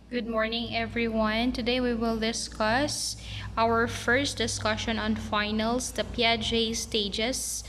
Good morning, everyone. Today we will discuss our first discussion on finals, the Pij stages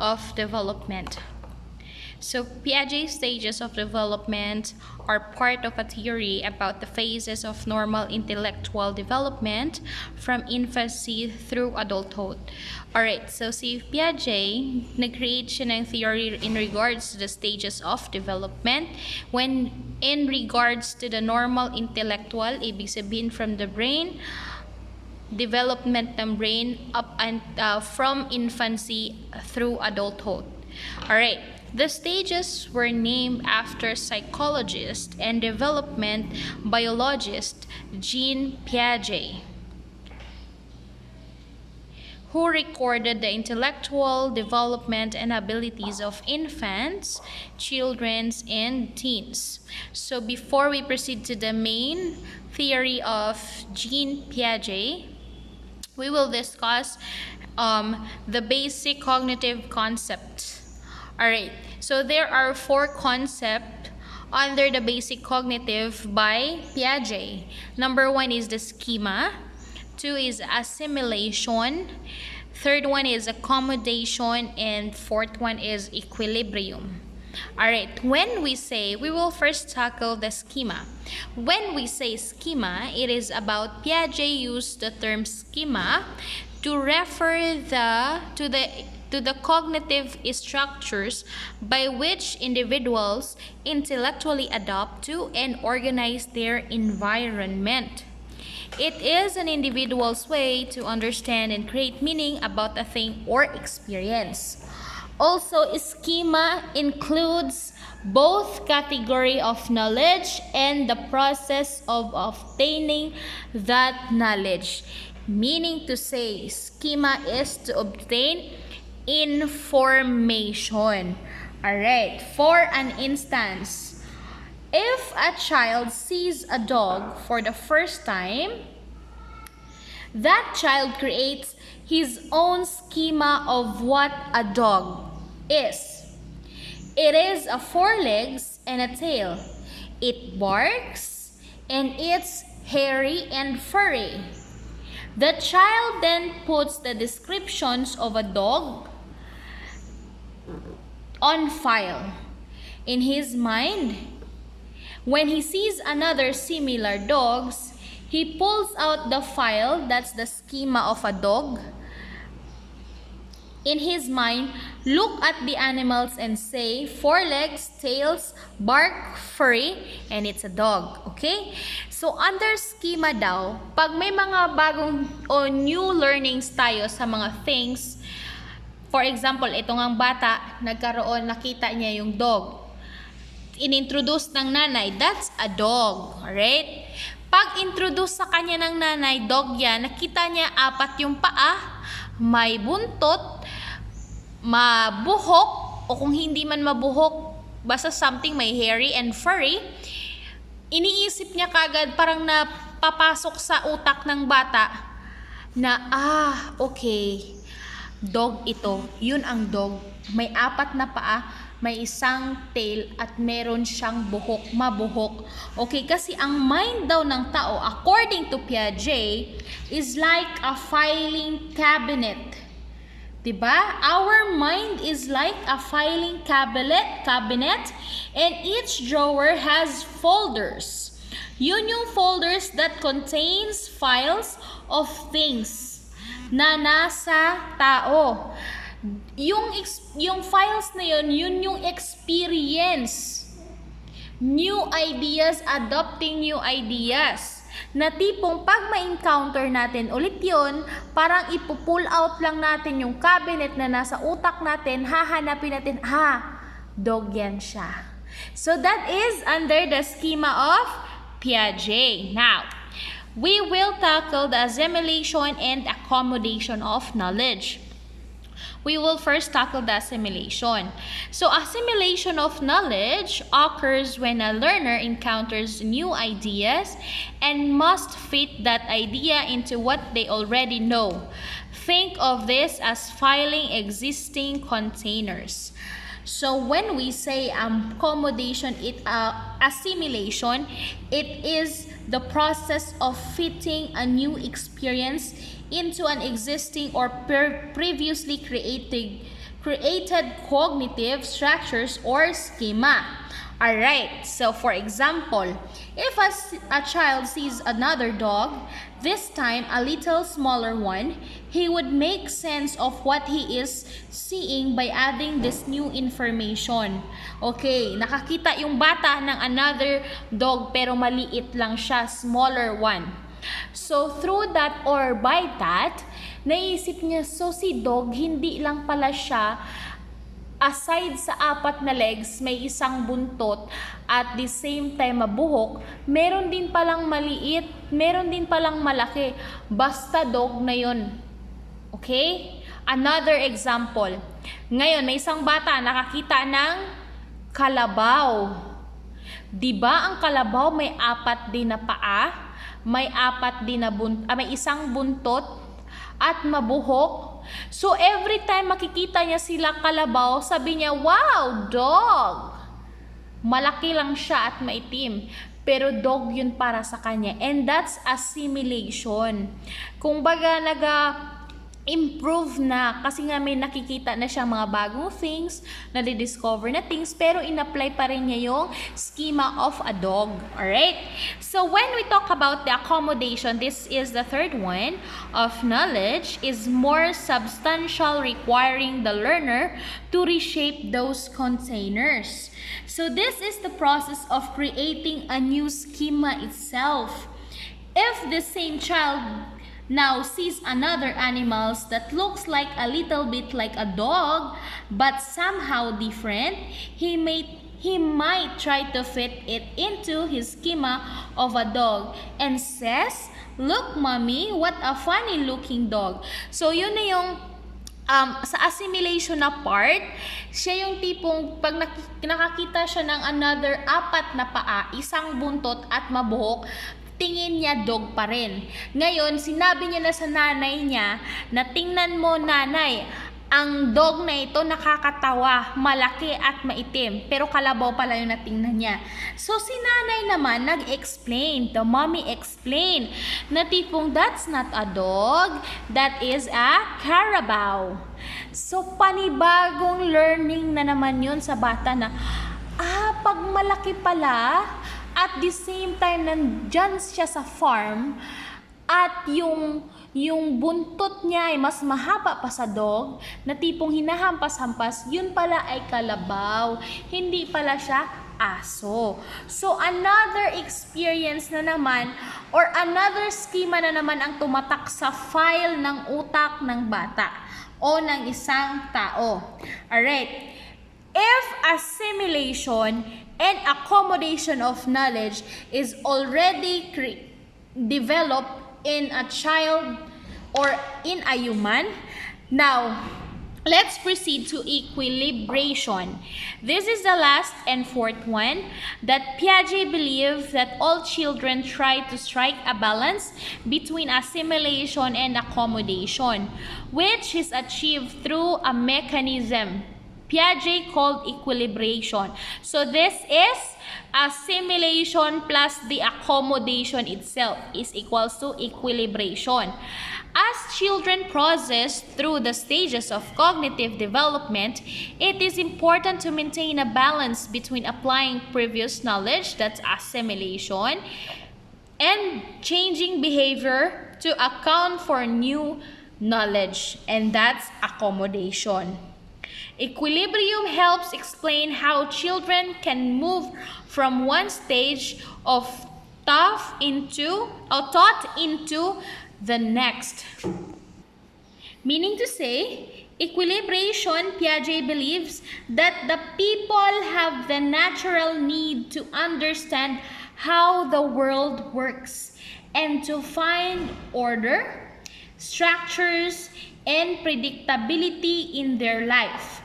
of development. So, Piaget's stages of development are part of a theory about the phases of normal intellectual development from infancy through adulthood. Alright, so si Piaget, nag-create siya ng theory in regards to the stages of development when in regards to the normal intellectual, ibig sabihin from the brain, development ng brain up and from infancy through adulthood. Alright. The stages were named after psychologist and development biologist Jean Piaget, who recorded the intellectual development and abilities of infants, children, and teens. So before we proceed to the main theory of Jean Piaget, we will discuss the basic cognitive concepts. Alright, so there are 4 concepts under the basic cognitive by Piaget. Number 1 is the schema. 2 is assimilation. 3rd one is accommodation. And 4th one is equilibrium. Alright, when we say, we will first tackle the schema. When we say schema, it is about Piaget used the term schema to refer to the cognitive structures by which individuals intellectually adapt to and organize their environment. It is an individual's way to understand and create meaning about a thing or experience. Also, schema includes both category of knowledge and the process of obtaining that knowledge. Meaning to say, schema is to obtain information. Alright, for an instance, if a child sees a dog for the first time, that child creates his own schema of what a dog is. It is a 4 legs and a tail. It barks and it's hairy and furry. The child then puts the descriptions of a dog on file in his mind. When he sees another similar dogs, he pulls out the file, that's the schema of a dog, in his mind, look at the animals and say 4 legs, tails, bark, furry, and it's a dog. Okay? So, under schema daw, pag may mga bagong o new learnings tayo sa mga things, for example, itong ang bata, nakita niya yung dog. Inintroduce ng nanay, that's a dog. Alright? Pag introduce sa kanya ng nanay, dog yan, nakita niya 4 yung paa, may buntot, mabuhok, o kung hindi man mabuhok, basta something may hairy and furry, iniisip niya kagad, parang napapasok sa utak ng bata na, okay, dog ito, yun ang dog, may 4 na paa, may isang tail at meron siyang buhok, mabuhok. Okay, kasi ang mind daw ng tao, according to Piaget, is like a filing cabinet. Diba? Our mind is like a filing cabinet, and each drawer has folders. Yun yung folders that contains files of things na nasa tao. Yung files na yun yung experience. New ideas, adopting new ideas. Na tipong pag ma-encounter natin ulit yun, parang ipo-pull out lang natin yung cabinet na nasa utak natin, hahanapin natin, dog yan siya. So that is under the schema of Piaget. Now, we will tackle the assimilation and accommodation of knowledge. We will first tackle the assimilation. So, assimilation of knowledge occurs when a learner encounters new ideas and must fit that idea into what they already know. Think of this as filing existing containers. So when we say accommodation, assimilation, it is the process of fitting a new experience into an existing or previously created cognitive structures or schema. Alright, so for example, if a child sees another dog, this time a little smaller one, he would make sense of what he is seeing by adding this new information. Okay, nakakita yung bata ng another dog pero maliit lang siya, smaller one. So through that or by that, naisip niya, so si dog hindi lang pala siya aside sa 4 na legs, may isang buntot at the same time mabuhok, meron din palang maliit, meron din palang malaki. Basta dog na yun. Okay? Another example. Ngayon, may isang bata nakakita ng kalabaw. Diba ang kalabaw may 4 din na paa, may 4 din na may isang buntot at mabuhok? So, every time makikita niya sila kalabaw, sabi niya, wow, dog! Malaki lang siya at maitim. Pero dog yun para sa kanya. And that's assimilation. Kung baga improve na kasi nga may nakikita na siya mga bagong things, nadidiscover na things, pero in-apply pa rin niya yung schema of a dog. Alright? So when we talk about the accommodation, this is the third one of knowledge, is more substantial, requiring the learner to reshape those containers. So this is the process of creating a new schema itself. If the same child now sees another animals that looks like a little bit like a dog but somehow different, he might try to fit it into his schema of a dog and says, "Look, mommy, what a funny looking dog." So yun na yung sa assimilation na part, siya yung tipong pag nakakita siya ng another 4 na paa, isang buntot at mabuhok, tingin niya dog pa rin. Ngayon, sinabi niya na sa nanay niya na tingnan mo nanay, ang dog na ito nakakatawa, malaki at maitim, pero kalabaw pala yung natingnan niya. So si nanay naman nag-explain, the mommy explained na tipong that's not a dog, that is a carabao. So panibagong learning na naman yun sa bata na pag malaki pala, at the same time, nandyan siya sa farm at yung buntot niya ay mas mahaba pa sa dog na tipong hinahampas-hampas, yun pala ay kalabaw. Hindi pala siya aso. So, another experience na naman or another schema na naman ang tumatak sa file ng utak ng bata o ng isang tao. Alright. If assimilation and accommodation of knowledge is already developed in a child or in a human, now let's proceed to equilibration. This is the last and fourth one, that Piaget believed that all children try to strike a balance between assimilation and accommodation, which is achieved through a mechanism Piaget called equilibration. So this is assimilation plus the accommodation itself is equals to equilibration. As children process through the stages of cognitive development, it is important to maintain a balance between applying previous knowledge, that's assimilation, and changing behavior to account for new knowledge, and that's accommodation. Equilibrium helps explain how children can move from one stage of thought into the next. Meaning to say, equilibration, Piaget believes that the people have the natural need to understand how the world works and to find order, structures, and predictability in their life.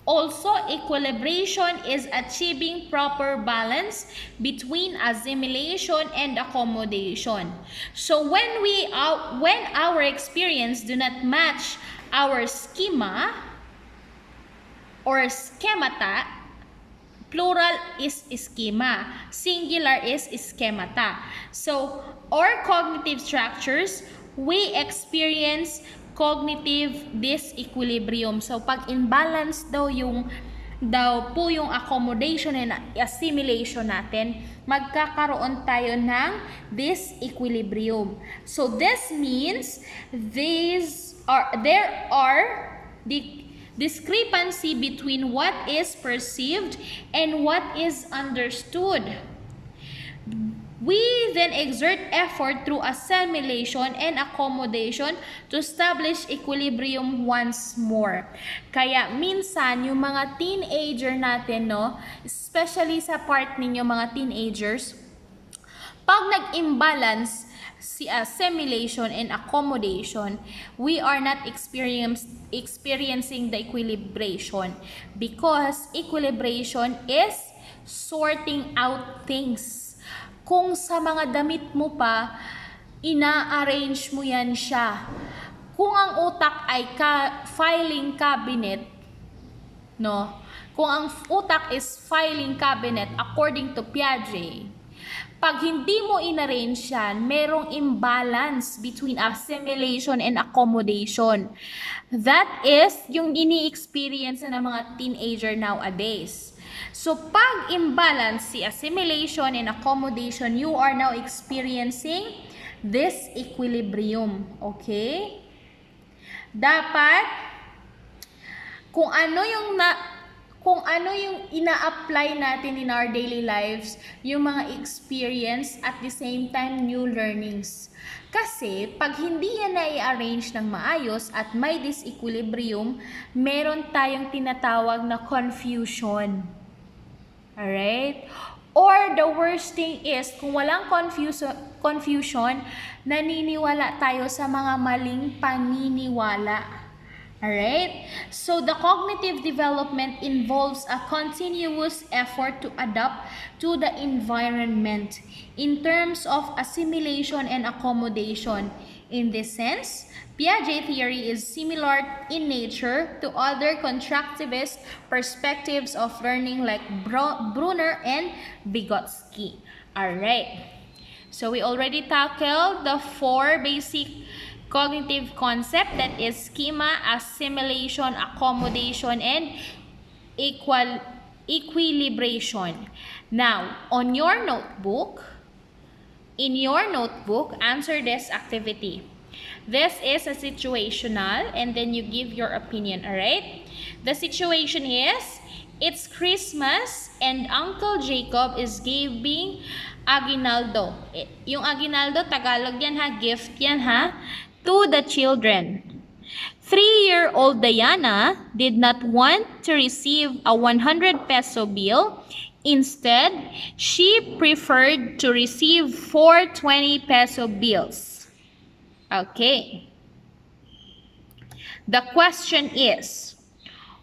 Also, equilibration is achieving proper balance between assimilation and accommodation. So when our experience do not match our schema, or schemata. Plural is schema. Singular is schemata. So, our cognitive structures, we experience cognitive disequilibrium. So, pag imbalance daw po yung accommodation and assimilation natin, magkakaroon tayo ng disequilibrium. So, this means there are the discrepancy between what is perceived and what is understood. We then exert effort through assimilation and accommodation to establish equilibrium once more. Kaya minsan yung mga teenager natin, no, especially sa part ninyo mga teenagers, pag nag-imbalance si assimilation and accommodation, we are not experiencing the equilibration, because equilibration is sorting out things. Kung sa mga damit mo pa, ina-arrange mo yan siya. Kung ang utak ay filing cabinet, no? Kung ang utak is filing cabinet according to Piaget, pag hindi mo in-arrange yan, merong imbalance between assimilation and accommodation. That is yung ini-experience ng mga teenager nowadays. So, pag imbalance si assimilation and accommodation, you are now experiencing this equilibrium. Okay? Dapat, kung ano yung ina-apply natin in our daily lives, yung mga experience at the same time new learnings. Kasi pag hindi yan na-i-arrange ng maayos at may disequilibrium, meron tayong tinatawag na confusion. Alright? Or the worst thing is, kung walang confusion, naniniwala tayo sa mga maling paniniwala. Alright? So, the cognitive development involves a continuous effort to adapt to the environment in terms of assimilation and accommodation. In this sense, Piaget theory is similar in nature to other constructivist perspectives of learning like Brunner and Vygotsky. Alright. So, we already tackled the 4 basic cognitive concept, that is schema, assimilation, accommodation, and equilibration. Now, in your notebook, answer this activity. This is a situational, and then you give your opinion, alright? The situation is, it's Christmas and Uncle Jacob is giving aguinaldo. Yung aguinaldo, Tagalog yan ha, gift yan ha, to the children. 3-year-old Diana did not want to receive a 100 peso bill. Instead, she preferred to receive 4 20 peso bills. Okay. The question is,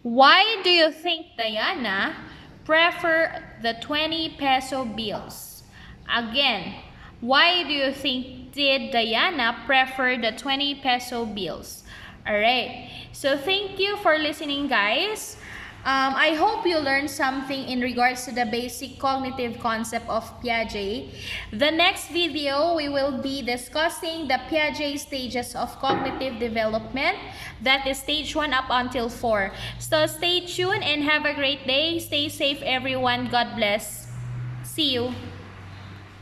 why do you think Diana prefer the 20 peso bills? Again, why do you think did Diana prefer the 20 peso bills? Alright, so thank you for listening, guys. I hope you learned something in regards to the basic cognitive concept of Piaget. The next video, we will be discussing the Piaget stages of cognitive development. That is stage 1 up until 4. So stay tuned and have a great day. Stay safe, everyone. God bless. See you.